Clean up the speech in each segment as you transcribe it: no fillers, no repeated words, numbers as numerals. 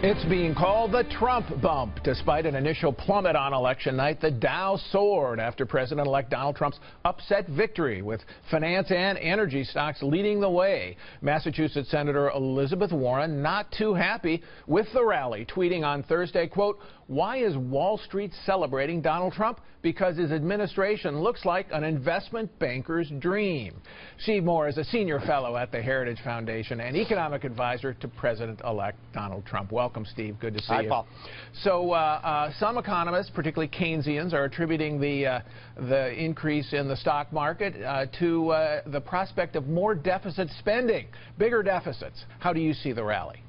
It's being called the Trump bump. Despite an initial plummet on election night, the Dow soared after President-elect Donald Trump's upset victory, with finance and energy stocks leading the way. Massachusetts Senator Elizabeth Warren not too happy with the rally, tweeting on Thursday, quote, "Why is Wall Street celebrating Donald Trump? Because his administration looks like an investment banker's dream." Steve Moore is a senior fellow at the Heritage Foundation and economic advisor to President-elect Donald Trump. Welcome, Steve. Good to see you. Hi, Paul. So some economists, particularly Keynesians, are attributing the increase in the stock market to the prospect of more deficit spending, bigger deficits. How do you see the rally?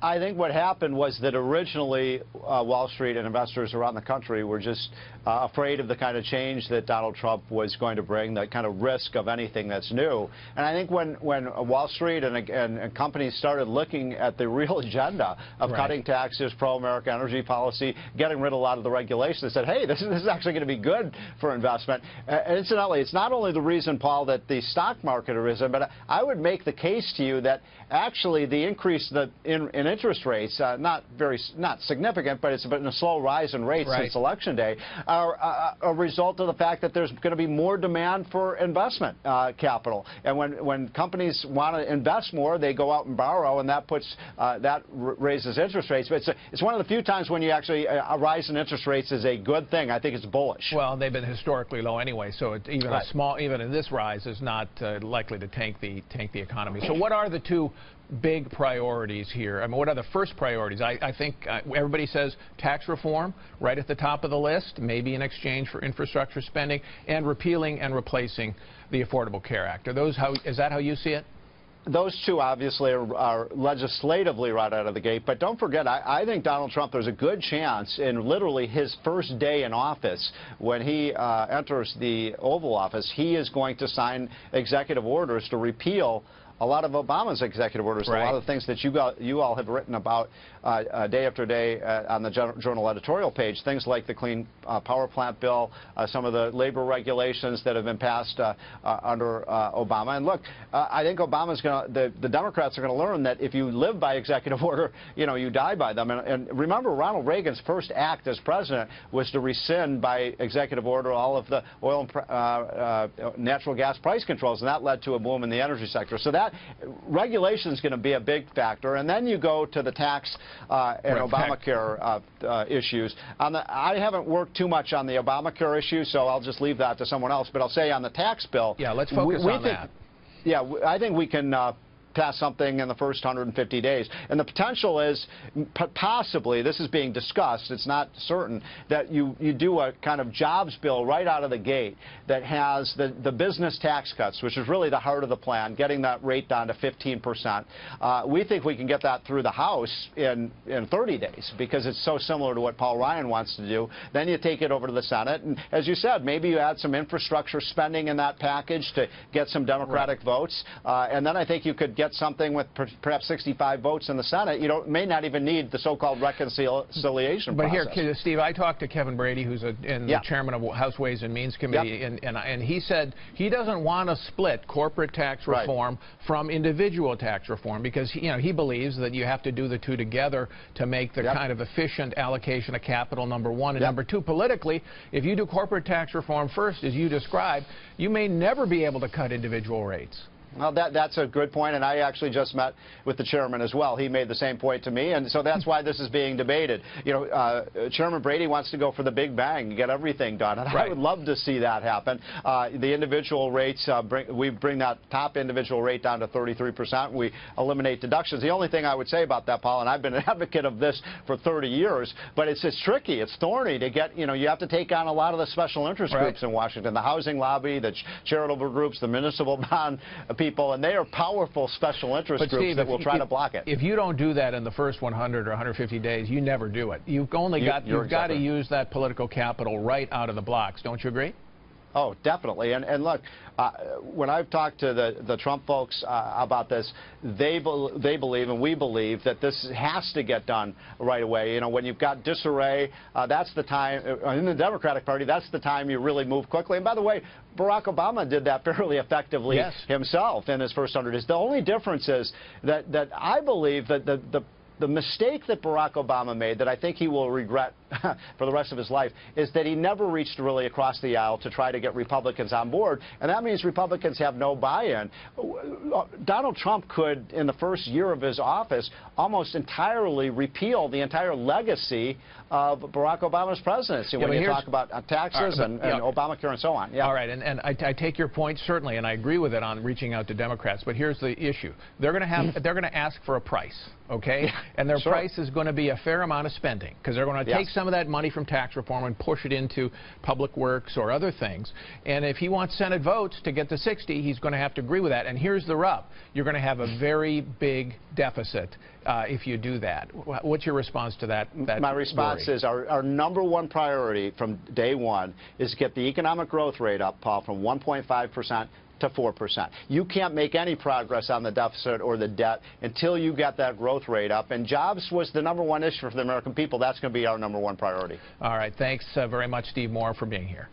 I think what happened was that originally Wall Street and investors around the country were just afraid of the kind of change that Donald Trump was going to bring, the kind of risk of anything that's new. And I think when Wall Street and companies started looking at the real agenda of cutting taxes, pro-American energy policy, getting rid of a lot of the regulations, they said, hey, this is actually going to be good for investment. Incidentally, it's not only the reason, Paul, that the stock market has risen, but I would make the case to you that actually the increase in interest rates, not significant, but it's been a slow rise in rates since Election Day, are a result of the fact that there's going to be more demand for investment capital. And when companies want to invest more, they go out and borrow, and that raises interest rates. But it's one of the few times when you actually a rise in interest rates is a good thing. I think it's bullish. Well, they've been historically low anyway, so even in this rise is not likely to tank the economy. So what are the two big priorities here? I mean, what are the first priorities? I think everybody says tax reform right at the top of the list, maybe in exchange for infrastructure spending, and repealing and replacing the Affordable Care Act. Is that how you see it? Those two obviously are legislatively right out of the gate, but don't forget, I think Donald Trump, there's a good chance in literally his first day in office, when he enters the Oval Office, he is going to sign executive orders to repeal a lot of Obama's executive orders, a lot of the things that you all have written about day after day on the Journal editorial page, things like the Clean Power Plant bill, some of the labor regulations that have been passed under Obama. And look, I think the Democrats are going to learn that if you live by executive order, you die by them. And remember, Ronald Reagan's first act as president was to rescind by executive order all of the oil and natural gas price controls, and that led to a boom in the energy sector. So that regulation is going to be a big factor. And then you go to the tax and Obamacare issues. I haven't worked too much on the Obamacare issue, so I'll just leave that to someone else. But I'll say on the tax bill, let's focus on that. Yeah, I think we can pass something in the first 150 days. And the potential is possibly, this is being discussed, it's not certain, that you do a kind of jobs bill right out of the gate that has the business tax cuts, which is really the heart of the plan, getting that rate down to 15%. We think we can get that through the House in 30 days because it's so similar to what Paul Ryan wants to do. Then you take it over to the Senate, and as you said, maybe you add some infrastructure spending in that package to get some Democratic votes, and then I think you could get something with perhaps 65 votes in the Senate. You may not even need the so-called reconciliation process. But here, Steve, I talked to Kevin Brady, who's the chairman of House Ways and Means Committee, and he said he doesn't want to split corporate tax reform from individual tax reform because he believes that you have to do the two together to make the kind of efficient allocation of capital, number one. And number two, politically, if you do corporate tax reform first, as you described, you may never be able to cut individual rates. Well, that's a good point, and I actually just met with the chairman as well. He made the same point to me, and so that's why this is being debated. Chairman Brady wants to go for the big bang and get everything done, and I would love to see that happen. The individual rates, we bring that top individual rate down to 33%. We eliminate deductions. The only thing I would say about that, Paul, and I've been an advocate of this for 30 years, but it's tricky, it's thorny to get, you have to take on a lot of the special interest groups in Washington, the housing lobby, the charitable groups, the municipal bond people, and they are powerful special interest groups that will try to block it. If you don't do that in the first 100 or 150 days, you never do it. You've got to use that political capital right out of the blocks. Don't you agree? Oh, definitely. And look, when I've talked to the Trump folks about this, they believe and we believe that this has to get done right away. When you've got disarray, that's the time, in the Democratic Party, that's the time you really move quickly. And by the way, Barack Obama did that fairly effectively himself in his first 100 days. The only difference is that I believe that the The mistake that Barack Obama made, that I think he will regret for the rest of his life, is that he never reached really across the aisle to try to get Republicans on board, and that means Republicans have no buy-in. Donald Trump could, in the first year of his office, almost entirely repeal the entire legacy of Barack Obama's presidency when you talk about taxes and Obamacare and so on. Yeah. All right, and I take your point certainly, and I agree with it on reaching out to Democrats. But here's the issue: they're going to ask for a price, okay? And their price is going to be a fair amount of spending, because they're going to take some of that money from tax reform and push it into public works or other things. And if he wants Senate votes to get to 60, he's going to have to agree with that. And here's the rub: you're going to have a very big deficit if you do that. What's your response to that? My response is our number one priority from day one is to get the economic growth rate up, Paul, from 1.5% to 4%. You can't make any progress on the deficit or the debt until you get that growth rate up. And jobs was the number one issue for the American people. That's going to be our number one priority. All right. Thanks very much, Steve Moore, for being here.